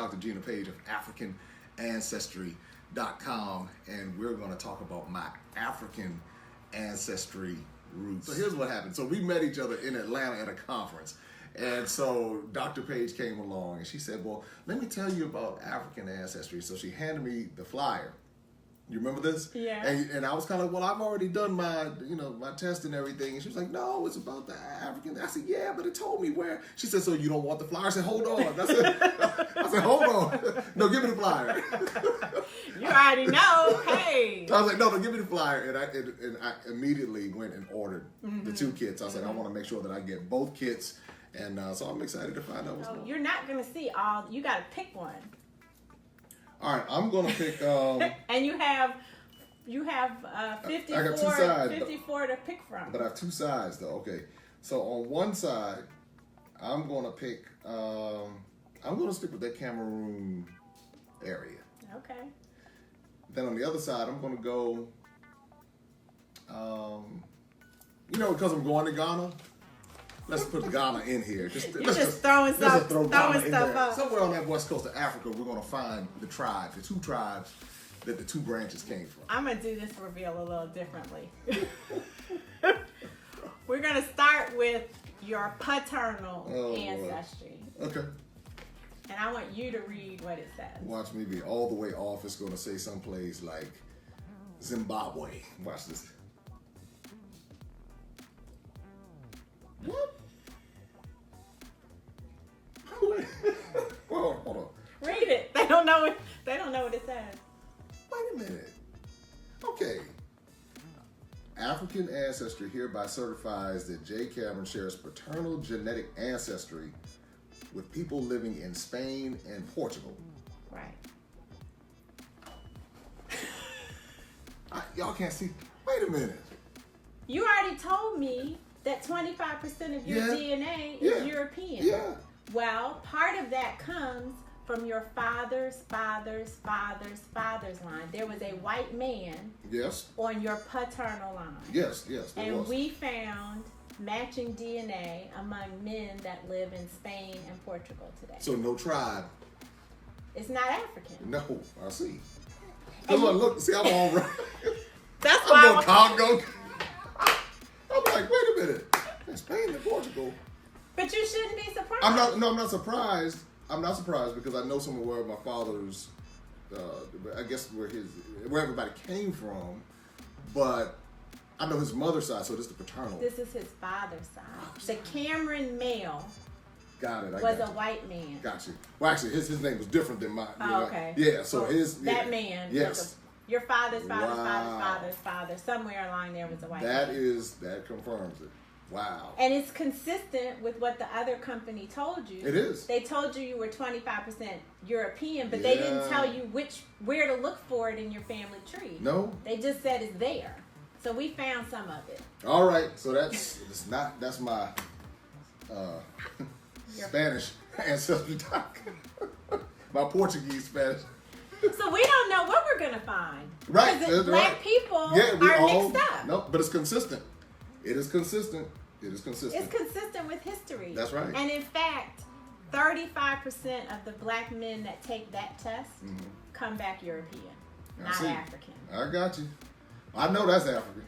Dr. Gina Page of AfricanAncestry.com, and we're going to talk about my African ancestry roots. So here's what happened. So we met each other in Atlanta at a conference. And so Dr. Page came along and she said, well, let me tell you about African ancestry. So she handed me the flyer. You remember this? Yeah. And I was kind of like, well, I've already done my, my test and everything. And she was like, no, it's about the African. I said, yeah, but it told me where. She said, so you don't want the flyer? I said, hold on. I said, hold on. No, give me the flyer. You already know. Hey. I was like, no, give me the flyer. And I immediately went and ordered the 2 kits. I said, I want to make sure that I get both kits. And so I'm excited to find out what's going on. You're not going to see all. You got to pick one. All right, I'm going to pick... and you have 54, I got 2 sides, 54 to pick from. But I have 2 sides, though. Okay. So on one side, I'm going to pick... I'm going to stick with that Cameroon area. Okay. Then on the other side, I'm going to go... because I'm going to Ghana... Let's put Ghana in here. You're just throwing stuff up. Somewhere on that west coast of Africa, we're going to find the 2 tribes that the 2 branches came from. I'm going to do this reveal a little differently. We're going to start with your paternal ancestry. Lord. Okay. And I want you to read what it says. Watch me be all the way off. It's going to say someplace like Zimbabwe. Watch this. What? Hold on. Read it. They don't know what it says. Wait a minute. Okay. African Ancestry hereby certifies that J. Cameron shares paternal genetic ancestry with people living in Spain and Portugal. Right. Y'all can't see. Wait a minute. You already told me that 25% of your DNA is European. Yeah. Well, part of that comes from your father's line. There was a white man on your paternal line. Yes, and we found matching DNA among men that live in Spain and Portugal today. So no tribe. It's not African. No, I see. Come on, look, see, I'm all right. That's why I'm Congo. I'm like, wait a minute. In Spain and Portugal. But you shouldn't be surprised. I'm not surprised. I'm not surprised because I know some of where my father's, I guess where everybody came from, but I know his mother's side, so this is the paternal. This is his father's side. The Cameron male got it. was a white man. Got you. Well, actually, his name was different than mine. Oh, okay. Yeah, so that man. Yes. Your father's father, somewhere along there was a white man. That confirms it. Wow. And it's consistent with what the other company told you. It is. They told you were 25% European, but they didn't tell you where to look for it in your family tree. No. They just said it's there. So we found some of it. All right. So that's my Spanish ancestry doc. My Portuguese Spanish. So we don't know what we're gonna find. Right. Because black people are mixed up. No, but it's consistent. It is consistent. It's consistent with history. That's right. And in fact, 35% of the black men that take that test come back European, not African. I got you. I know that's African.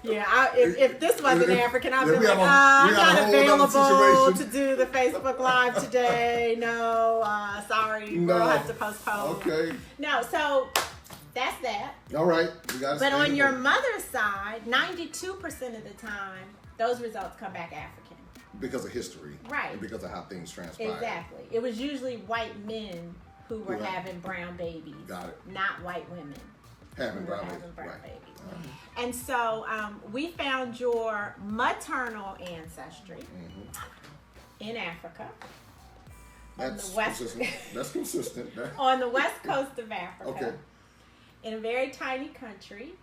Yeah, if this wasn't African, I'd be like, I'm not available to do the Facebook Live today. No, sorry, we'll have to postpone. Okay. No, so that's that. All right. But on your mother's side, 92% of the time, those results come back African. Because of history. Right. And because of how things transpire. Exactly. It was usually white men who were having brown babies. Got it. Not white women. Having brown babies. And so we found your maternal ancestry in Africa. That's consistent. On the west coast of Africa. Okay. In a very tiny country.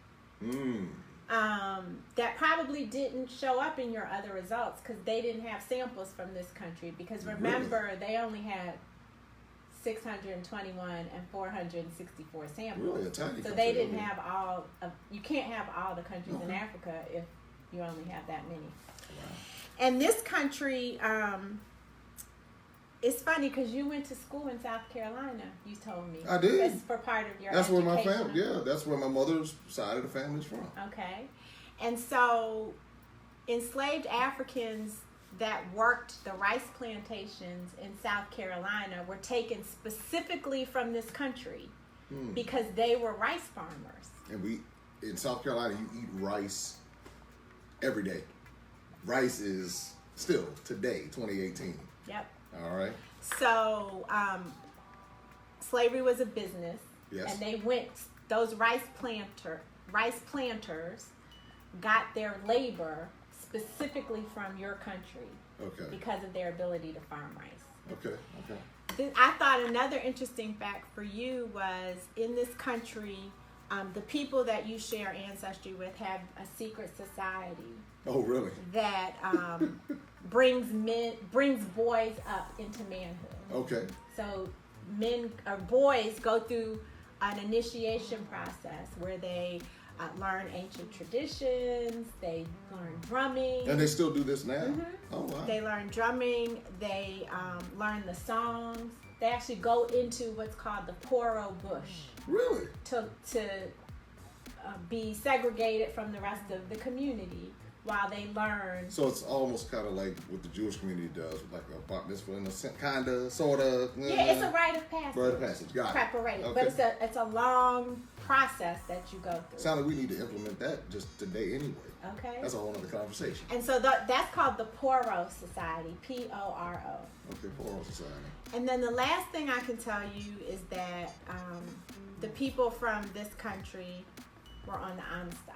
That probably didn't show up in your other results because they didn't have samples from this country. Because remember, they only had 621 and 464 samples. Really, a tiny so they didn't have you can't have all the countries in Africa if you only have that many. Wow. And this country, it's funny because you went to school in South Carolina, you told me. I did. That's for part of your That's education. where my family, that's where my mother's side of the family's from. Okay. And so enslaved Africans that worked the rice plantations in South Carolina were taken specifically from this country because they were rice farmers. And in South Carolina, you eat rice every day. Rice is still today, 2018. Yep. All right. So slavery was a business. Yes. And those rice planters got their labor specifically from your country. Okay. Because of their ability to farm rice. Okay. I thought another interesting fact for you was in this country, the people that you share ancestry with have a secret society. Oh, really? That brings boys up into manhood. Okay. So boys go through an initiation process where they learn ancient traditions, they learn drumming. And they still do this now? Mm-hmm. Oh, wow. They learn drumming, they learn the songs. They actually go into what's called the Poro bush. Really? To be segregated from the rest of the community while they learn. So it's almost kind of like what the Jewish community does, like a bar mitzvah in a kind of, sort of. Yeah, it's a rite of passage. Rite of passage, got it. Preparation. Okay. But it's a long process that you go through. Sounds like we need to implement that just today anyway. Okay. That's a whole other conversation. And so that's called the Poro Society, P-O-R-O. Okay, Poro Society. And then the last thing I can tell you is that the people from this country were on the Amistad.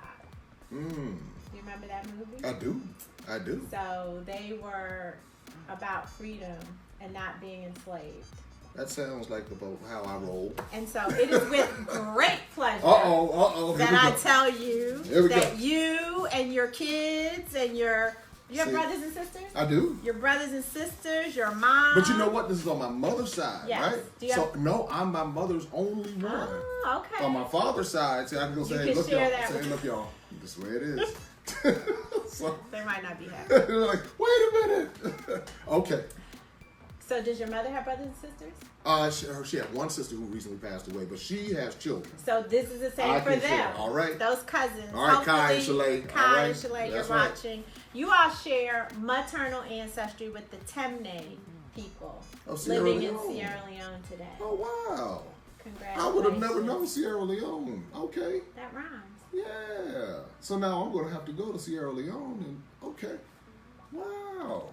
You remember that movie? I do. So they were about freedom and not being enslaved. That sounds like about how I roll. And so it is with great pleasure that I tell you that you and your kids and you have brothers and sisters? I do. Your brothers and sisters, your mom. But you know what? This is on my mother's side, yes. right? No, I'm my mother's only one. Oh, okay. On my father's side, see, I can go say, hey, look, y'all. This is the way it is. So, they might not be happy. They're like, wait a minute. Okay. So does your mother have brothers and sisters? She had one sister who recently passed away, but she has children. So this is the same for them. Share. All right. Those cousins. All right, Kai and Shalay. Kai and Shalay, you're watching. You all share maternal ancestry with the Temne people living in Sierra Leone today. Oh, wow. Congratulations. I would have never known Sierra Leone. Okay. That rhymes. Yeah. So now I'm going to have to go to Sierra Leone and, okay. Wow.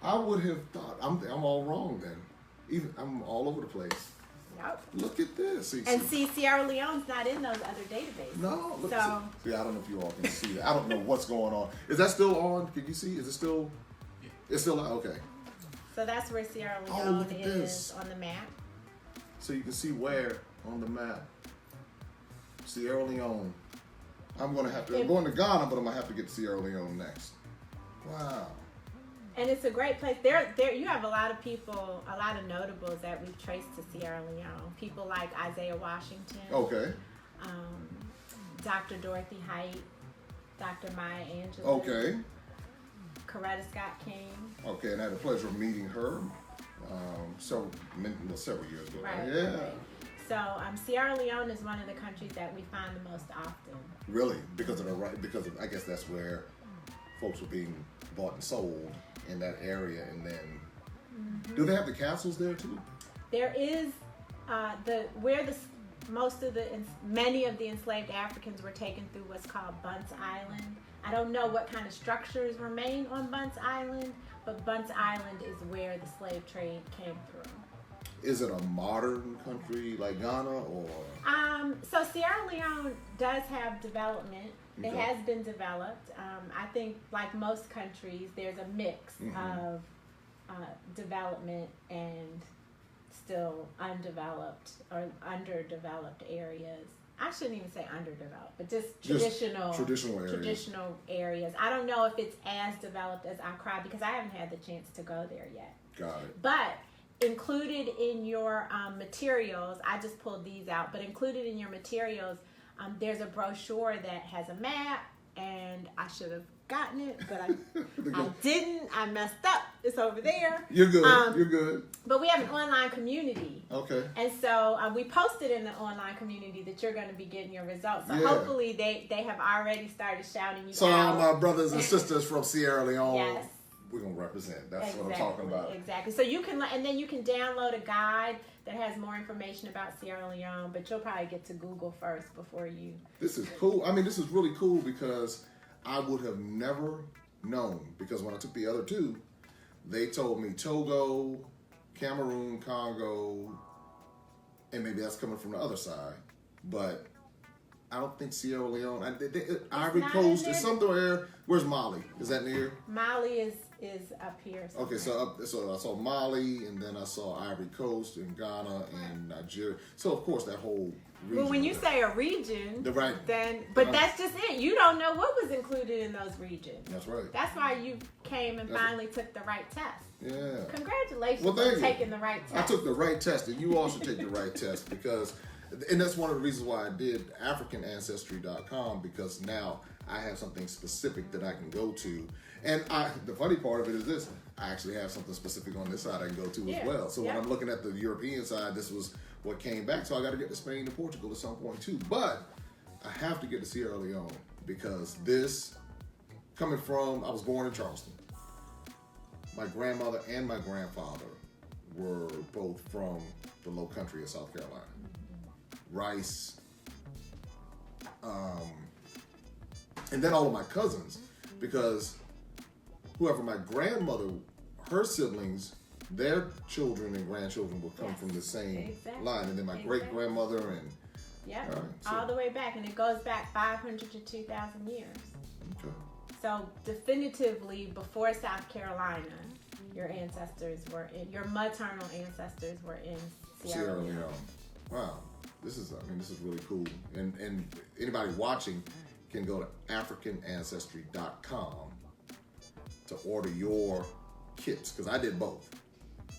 I would have thought, I'm all wrong then. I'm all over the place. Yep. Look at this. See, Sierra Leone's not in those other databases. No. Look, see, I don't know if you all can see that. I don't know what's going on. Is that still on? Can you see? Is it still? It's still on? Okay. So that's where Sierra Leone is on the map. So you can see where on the map. Sierra Leone. I'm going to Ghana, but I'm going to have to get to Sierra Leone next. Wow. And it's a great place. There, you have a lot of people, a lot of notables that we've traced to Sierra Leone. People like Isaiah Washington. Okay. Dr. Dorothy Height, Dr. Maya Angelou. Okay. Coretta Scott King. Okay, and I had the pleasure of meeting her several years ago. Right. Yeah. Right. So Sierra Leone is one of the countries that we find the most often. Really? Because of I guess that's where folks were being bought and sold in that area, and then do they have the castles there too? There is many of the enslaved Africans were taken through what's called Bunce Island. I don't know what kind of structures remain on Bunce Island, but Bunce Island is where the slave trade came through. Is it a modern country like Ghana, or? So Sierra Leone does have development. Okay. It has been developed. I think, like most countries, there's a mix of development and still undeveloped or underdeveloped areas. I shouldn't even say underdeveloped, but just traditional areas. I don't know if it's as developed as Accra because I haven't had the chance to go there yet. Got it. But included in your materials, I just pulled these out, but included in your materials, there's a brochure that has a map and I should have gotten it, but I didn't. I messed up. It's over there. You're good. You're good. But we have an online community. Okay. And so we posted in the online community that you're going to be getting your results. So hopefully they have already started shouting you out. So all my brothers and sisters from Sierra Leone, yes. We're going to represent. That's what I'm talking about. Exactly. So you can, and then you can download a guide that has more information about Sierra Leone, but you'll probably get to Google first before you. This is cool. I mean, this is really cool because I would have never known, because when I took the other two, they told me Togo, Cameroon, Congo, and maybe that's coming from the other side, but I don't think Sierra Leone. Ivory Coast is somewhere. Where's Mali? Is that near? Mali is up here. Somewhere. Okay, so I saw Mali, and then I saw Ivory Coast, and Ghana, and Nigeria. So of course that whole region. Well, when you say a region, that's just it. You don't know what was included in those regions. That's right. That's why you came and finally took the right test. Yeah. Congratulations on taking the right test. I took the right test, and you all should take the right test because. And that's one of the reasons why I did AfricanAncestry.com, because now I have something specific that I can go to. And the funny part of it is this, I actually have something specific on this side I can go to as well. So when I'm looking at the European side, this was what came back. So I got to get to Spain and Portugal at some point too. But I have to get to Sierra Leone because this, coming from, I was born in Charleston. My grandmother and my grandfather were both from the Low Country of South Carolina. Rice, and then all of my cousins, because whoever my grandmother, her siblings, their children and grandchildren will come from the same line, and then my great grandmother and all the way back, and it goes back 500 to 2,000 years. Okay. So definitively, before South Carolina, your your maternal ancestors were in Sierra Leone. Wow. This is really cool. And anybody watching can go to AfricanAncestry.com to order your kits, because I did both,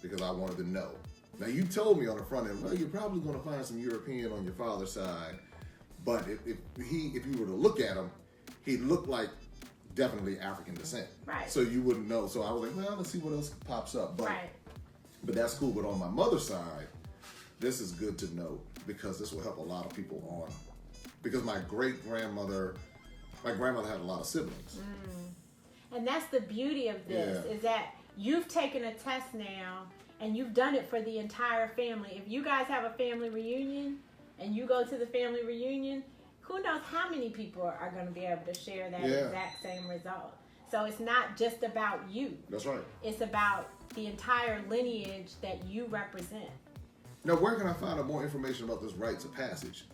because I wanted to know. Now, you told me on the front end, well, you're probably going to find some European on your father's side, but if you were to look at him, he looked like definitely African descent. Right. So you wouldn't know. So I was like, well, let's see what else pops up. But that's cool. But on my mother's side, this is good to know, because this will help a lot of people on. Because my grandmother had a lot of siblings. And that's the beauty of this, is that you've taken a test now and you've done it for the entire family. If you guys have a family reunion and you go to the family reunion, who knows how many people are going to be able to share that exact same result. So it's not just about you. That's right. It's about the entire lineage that you represent. Now, where can I find out more information about this rites of passage?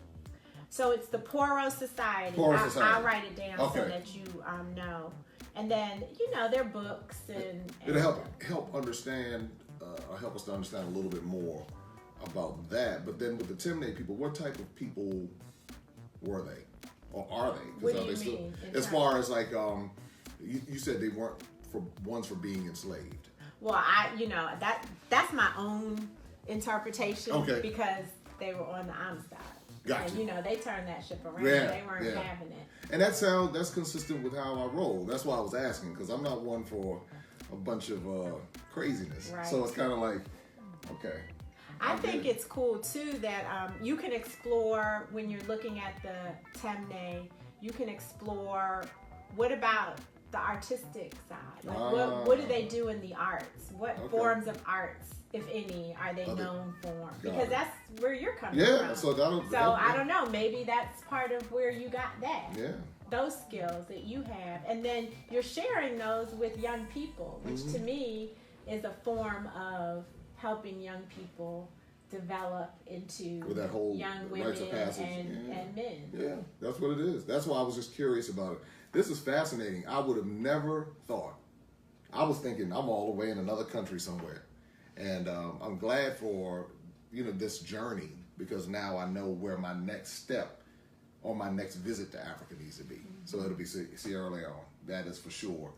So it's the Poro Society. I'll write it down so that you know. And then, there are books and it'll help understand, or help us to understand a little bit more about that. But then with the Temne people, what type of people were they? Or are they? What do you mean? As far as like, you said they weren't ones for being enslaved. Well, that's my own interpretation, because they were on the Amistad. Gotcha. And they turned that ship around. They weren't having it. And that's consistent with how I roll. That's why I was asking, because I'm not one for a bunch of craziness. Right. So it's kind of like, okay. I think it's cool too that you can explore when you're looking at the Temne. You can explore what about the artistic side? Like what do they do in the arts? What forms of arts, if any, are they known for? Because that's where you're coming from. So I don't know. Maybe that's part of where you got that. Yeah. Those skills that you have, and then you're sharing those with young people, which to me is a form of helping young people develop into with that whole young women and men. Yeah, that's what it is. That's why I was just curious about it. This is fascinating. I would have never thought. I was thinking I'm all the way in another country somewhere. And I'm glad for, this journey, because now I know where my next step or my next visit to Africa needs to be. So it'll be Sierra Leone. That is for sure.